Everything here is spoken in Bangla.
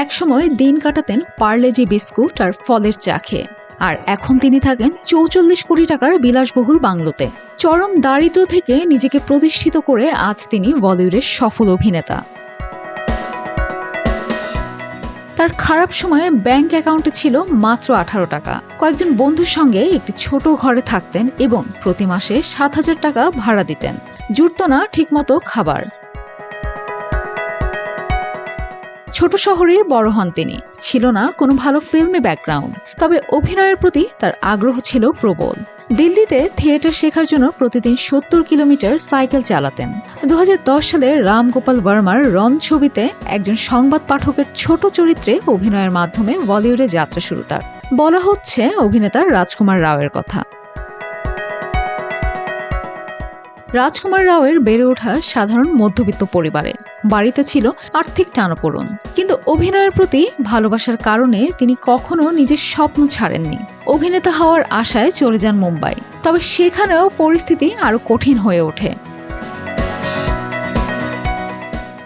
একসময় দিন কাটাতেন পার্লেজি বিস্কুট আর ফলের চা খেয়ে, আর এখন তিনি থাকেন ৪৪ কোটি টাকার বিলাসবহুল বাংলোতে। চরম দারিদ্র্য থেকে নিজেকে প্রতিষ্ঠিত করে আজ তিনি বলিউডের সফল অভিনেতা। তার খারাপ সময়ে ব্যাংক অ্যাকাউন্টে ছিল মাত্র ১৮ টাকা। কয়েকজন বন্ধুর সঙ্গে একটি ছোট ঘরে থাকতেন এবং প্রতি মাসে ৭,০০০ টাকা ভাড়া দিতেন। জুটত না ঠিকমতো খাবার। ছোট শহরে বড় হন তিনি, ছিল না কোনো ভালো ফিল্মে ব্যাকগ্রাউন্ড, তবে অভিনয়ের প্রতি তার আগ্রহ ছিল প্রবল। দিল্লিতে থিয়েটার শেখার জন্য প্রতিদিন ৭০ কিলোমিটার সাইকেল চালাতেন। ২০১০ সালে রাম গোপাল বর্মার রন ছবিতে একজন সংবাদ পাঠকের ছোট চরিত্রে অভিনয়ের মাধ্যমে বলিউডে যাত্রা শুরু তার। বলা হচ্ছে অভিনেতা রাজকুমার রাওয়ের কথা। রাজকুমার রাওয়ের বেড়ে ওঠা সাধারণ মধ্যবিত্ত পরিবারে। বাড়িতে ছিল আর্থিক টানাপোড়েন, কিন্তু অভিনয়ের প্রতি ভালোবাসার কারণে তিনি কখনো নিজের স্বপ্ন ছাড়েননি। অভিনেতা হওয়ার আশায় চলে যান মুম্বাই, তবে সেখানেও পরিস্থিতি আরো কঠিন হয়ে ওঠে।